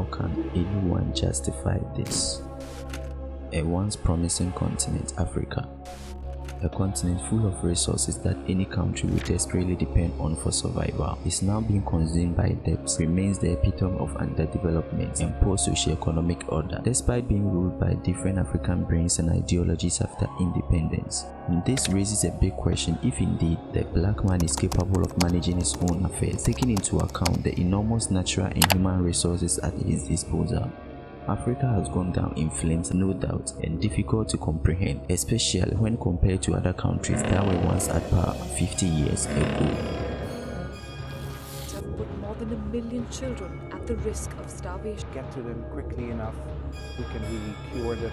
How can anyone justify this? A once promising continent, Africa, a continent full of resources that any country would desperately depend on for survival, is now being consumed by debt, remains the epitome of underdevelopment and poor socio-economic order, despite being ruled by different African brains and ideologies after independence. And this raises a big question if indeed the black man is capable of managing his own affairs, taking into account the enormous natural and human resources at his disposal. Africa has gone down in flames, no doubt, and difficult to comprehend, especially when compared to other countries that were once at power 50 years ago. Have put more than 1 million children at the risk of starvation. Get to them quickly enough, we can really cure them.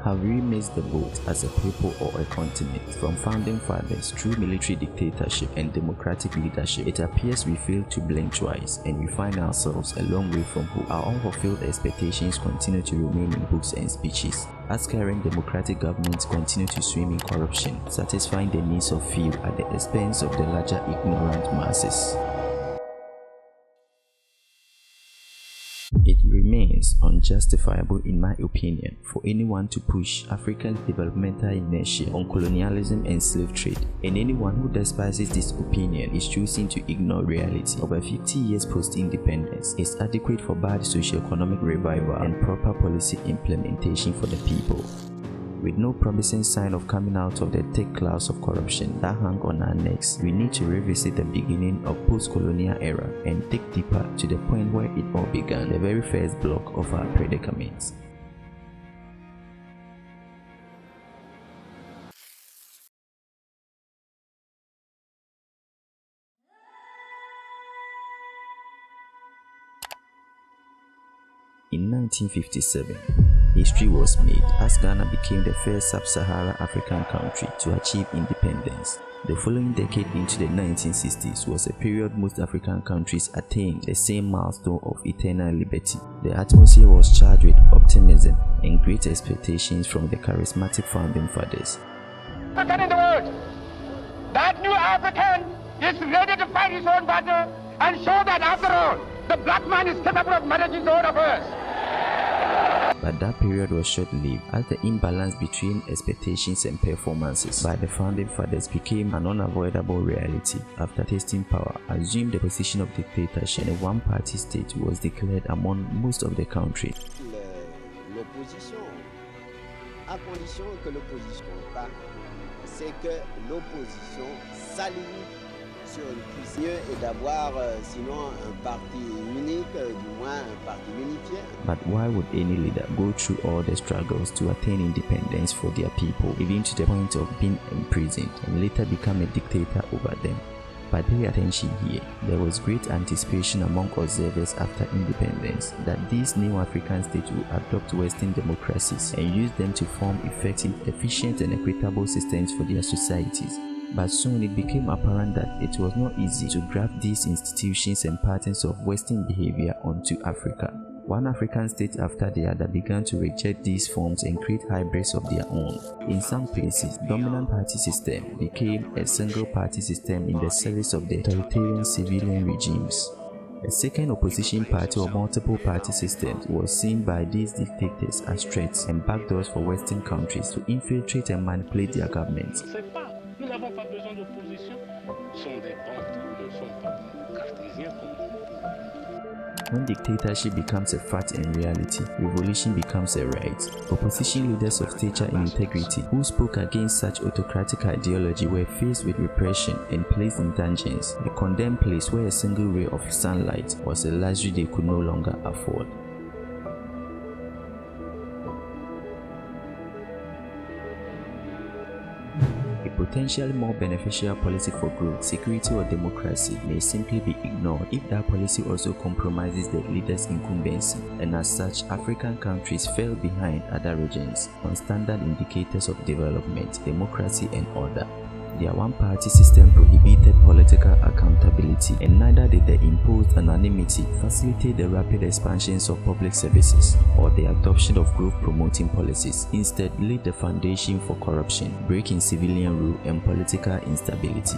Have we missed the boat as a people or a continent? From founding fathers through military dictatorship and democratic leadership, it appears we failed to blink twice, and we find ourselves a long way from hope. Our unfulfilled expectations continue to remain in books and speeches, as current democratic governments continue to swim in corruption, satisfying the needs of few at the expense of the larger ignorant masses. It remains unjustifiable, in my opinion, for anyone to push African developmental inertia on colonialism and slave trade, and anyone who despises this opinion is choosing to ignore reality. Over 50 years post-independence is adequate for bad socio-economic revival and proper policy implementation for the people. With no promising sign of coming out of the thick clouds of corruption that hang on our necks, we need to revisit the beginning of post-colonial era and dig deeper to the point where it all began, the very first block of our predicaments. In 1957, history was made as Ghana became the first sub-Saharan African country to achieve independence. The following decade into the 1960s was a period most African countries attained the same milestone of eternal liberty. The atmosphere was charged with optimism and great expectations from the charismatic founding fathers. African in the world, that new African is ready to fight his own battle and show that after all, the black man is capable of managing his own affairs. But that period was short-lived, as the imbalance between expectations and performances by the founding fathers became an unavoidable reality. After tasting power, assumed the position of dictatorship, and a one-party state was declared among most of the country. L'opposition, à condition que l'opposition pas, c'est que l'opposition s'aligne sur une puissance. Mieux est d'avoir sinon un parti unique, du moins un parti unifié. But why would any leader go through all the struggles to attain independence for their people, even to the point of being imprisoned and later become a dictator over them? But pay attention here, there was great anticipation among observers after independence that these new African states would adopt Western democracies and use them to form effective, efficient and equitable systems for their societies. But soon it became apparent that it was not easy to graft these institutions and patterns of Western behavior onto Africa. One African state after the other began to reject these forms and create hybrids of their own. In some places, dominant party system became a single party system in the service of the authoritarian civilian regimes. A second opposition party or multiple party system was seen by these dictators as threats and backdoors for Western countries to infiltrate and manipulate their governments. Nous n'avons pas besoin d'opposition. Ce sont des banques, nous ne sommes pas cartésiens comme vous. When dictatorship becomes a fact and reality, revolution becomes a right. Opposition leaders of stature and integrity who spoke against such autocratic ideology were faced with repression and placed in dungeons, a condemned place where a single ray of sunlight was a luxury they could no longer afford. A potentially more beneficial policy for growth, security or democracy may simply be ignored if that policy also compromises the leader's incumbency, and as such African countries fell behind other regions on standard indicators of development, democracy and order. Their one-party system prohibited political accountability, and neither did the imposed anonymity facilitate the rapid expansions of public services or the adoption of growth-promoting policies. Instead, laid the foundation for corruption, breaking civilian rule and political instability.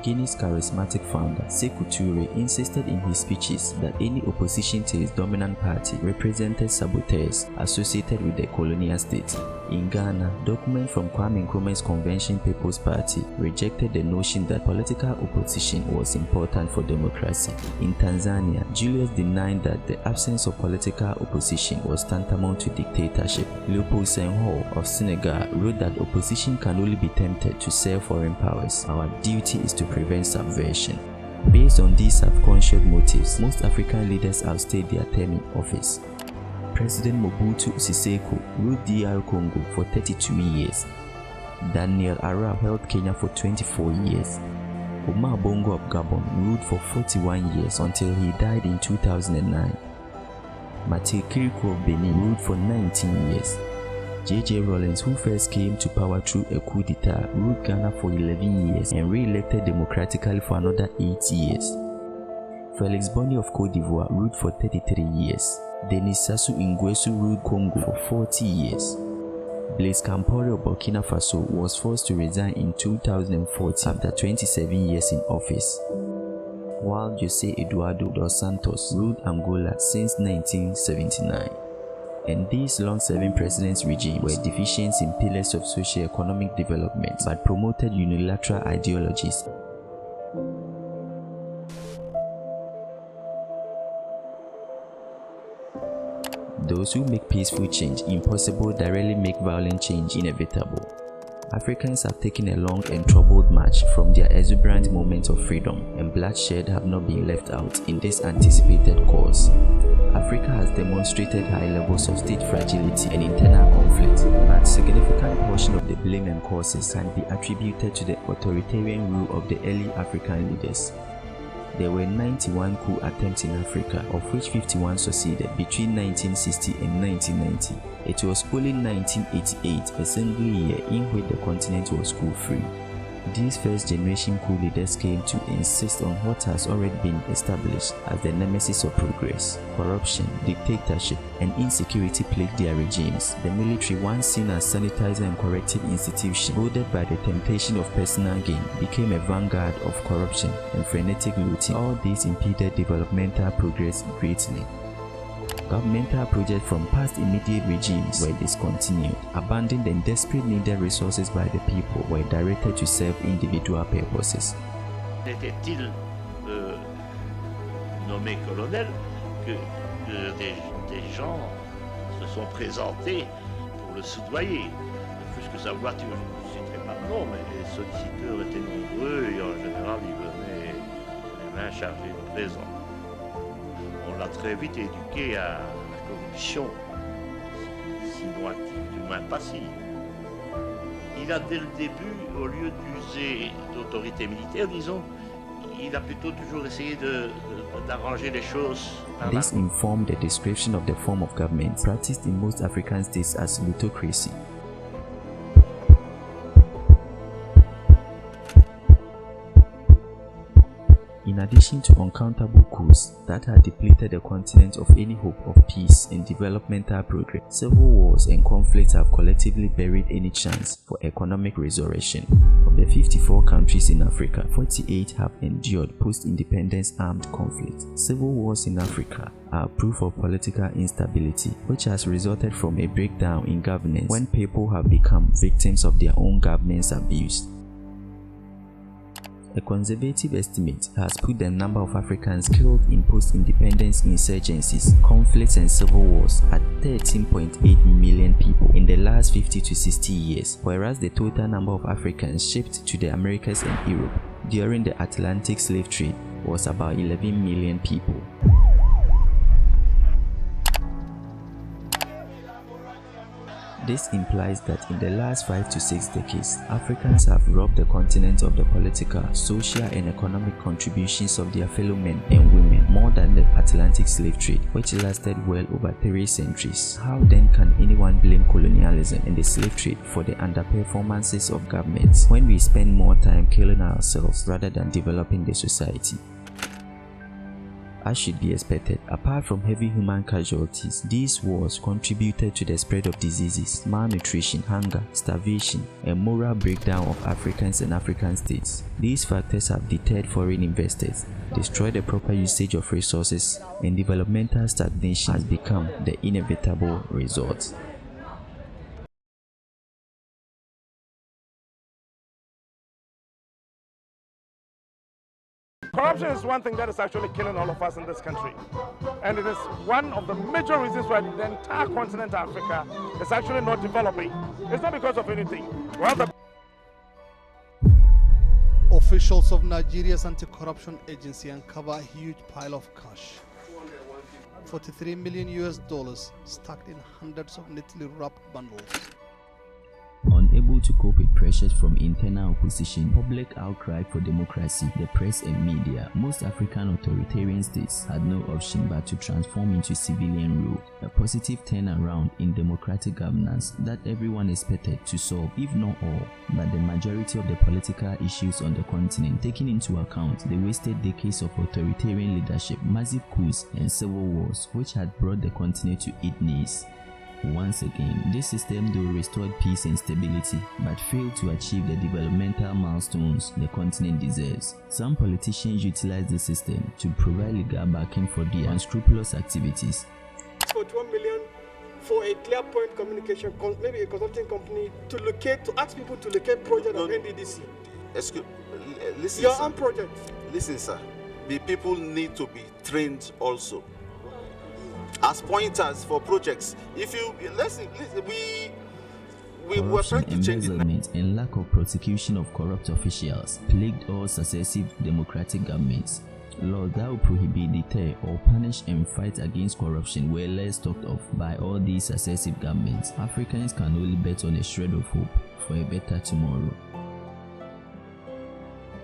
Guinea's charismatic founder, Sekou Touré, insisted in his speeches that any opposition to his dominant party represented saboteurs associated with the colonial state. In Ghana, documents from Kwame Nkrumah's Convention People's Party rejected the notion that political opposition was important for democracy. In Tanzania, Julius denied that the absence of political opposition was tantamount to dictatorship. Leopold Senghor of Senegal wrote that opposition can only be tempted to serve foreign powers. Our duty is to prevent subversion. Based on these subconscious motives, most African leaders outstayed their term in office. President Mobutu Sese Seko ruled DR Congo for 32 years. Daniel Arap held Kenya for 24 years. Omar Bongo of Gabon ruled for 41 years until he died in 2009. Mathieu Kirikou of Benin ruled for 19 years. J.J. Rawlings, who first came to power through a coup d'etat, ruled Ghana for 11 years and re-elected democratically for another 8 years. Felix Boni of Cote d'Ivoire ruled for 33 years. Denis Sassou Nguesso ruled Congo for 40 years. Blaise Compaoré of Burkina Faso was forced to resign in 2014 after 27 years in office. While José Eduardo dos Santos ruled Angola since 1979. And these long-serving presidents' regimes were deficient in pillars of socio-economic development but promoted unilateral ideologies. Those who make peaceful change impossible directly make violent change inevitable. Africans have taken a long and troubled march from their exuberant moment of freedom, and bloodshed have not been left out in this anticipated cause. Africa has demonstrated high levels of state fragility and internal conflict, but a significant portion of the blame and causes can be attributed to the authoritarian rule of the early African leaders. There were 91 coup attempts in Africa, of which 51 succeeded between 1960 and 1990. It was only 1988, a single year in which the continent was coup-free. These first-generation coup leaders came to insist on what has already been established as the nemesis of progress. Corruption, dictatorship, and insecurity plagued their regimes. The military, once seen as sanitizer and corrective institution, goaded by the temptation of personal gain, became a vanguard of corruption and frenetic looting. All this impeded developmental progress greatly. Governmental projects from past immediate regimes were discontinued. Abandoned and desperately needed resources by the people were directed to serve individual purposes. Était-il nommé colonel que des gens se sont présentés pour le soudoyer, puisque sa voiture, je ne citerai pas le nom, mais les solliciteurs étaient nombreux et en général ils venaient les mains chargées de présents. On l'a très vite éduqué à la corruption, sinon active, du moins passive. Il a dès le début, au lieu d'user d'autorité militaire, disons, il a plutôt toujours essayé d'arranger les choses. This informed the description of the form of government practiced in most African states as plutocracy. In addition to uncountable coups that had depleted the continent of any hope of peace and developmental progress, civil wars and conflicts have collectively buried any chance for economic resurrection. Of the 54 countries in Africa, 48 have endured post-independence armed conflict. Civil wars in Africa are proof of political instability, which has resulted from a breakdown in governance when people have become victims of their own government's abuse. A conservative estimate has put the number of Africans killed in post-independence insurgencies, conflicts and civil wars at 13.8 million people in the last 50 to 60 years, whereas the total number of Africans shipped to the Americas and Europe during the Atlantic slave trade was about 11 million people. This implies that in the last 5 to 6 decades, Africans have robbed the continent of the political, social and economic contributions of their fellow men and women more than the Atlantic slave trade, which lasted well over 3 centuries. How then can anyone blame colonialism and the slave trade for the underperformances of governments when we spend more time killing ourselves rather than developing the society? As should be expected, apart from heavy human casualties, these wars contributed to the spread of diseases, malnutrition, hunger, starvation, and moral breakdown of Africans and African states. These factors have deterred foreign investors, destroyed the proper usage of resources, and developmental stagnation has become the inevitable result. Corruption is one thing that is actually killing all of us in this country. And it is one of the major reasons why the entire continent of Africa is actually not developing. It's not because of anything. Rather, officials of Nigeria's anti-corruption agency uncover a huge pile of cash. $43 million stacked in hundreds of neatly wrapped bundles. Unable to cope with pressures from internal opposition, public outcry for democracy, the press and media, most African authoritarian states had no option but to transform into civilian rule, a positive turnaround in democratic governance that everyone expected to solve, if not all, but the majority of the political issues on the continent, taking into account the wasted decades of authoritarian leadership, massive coups and civil wars which had brought the continent to its knees. Once again, this system though restored peace and stability, but failed to achieve the developmental milestones the continent deserves. Some politicians utilize the system to provide legal backing for their unscrupulous activities. For 1 million for a clear point communication, maybe a consulting company, to ask people to locate project of NDDC. Listen, your sir. own project. Listen, sir. The people need to be trained also as pointers for projects. If you listen, we were trying to change embezzlement and lack of prosecution of corrupt officials plagued all successive democratic governments. Laws that would prohibit, deter, or punish and fight against corruption were less talked of by all these successive governments. Africans can only bet on a shred of hope for a better tomorrow.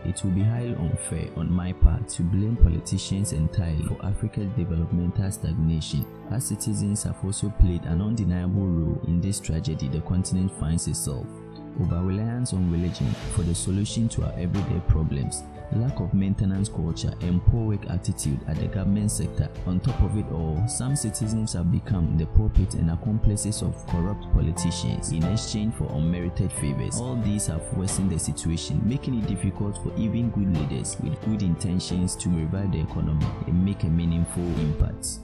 It will be highly unfair on my part to blame politicians entirely for Africa's developmental stagnation, as citizens have also played an undeniable role in this tragedy the continent finds itself. Over-reliance on religion for the solution to our everyday problems, lack of maintenance culture and poor work attitude at the government sector. On top of it all, some citizens have become the puppets and accomplices of corrupt politicians in exchange for unmerited favors. All these have worsened the situation, making it difficult for even good leaders with good intentions to revive the economy and make a meaningful impact.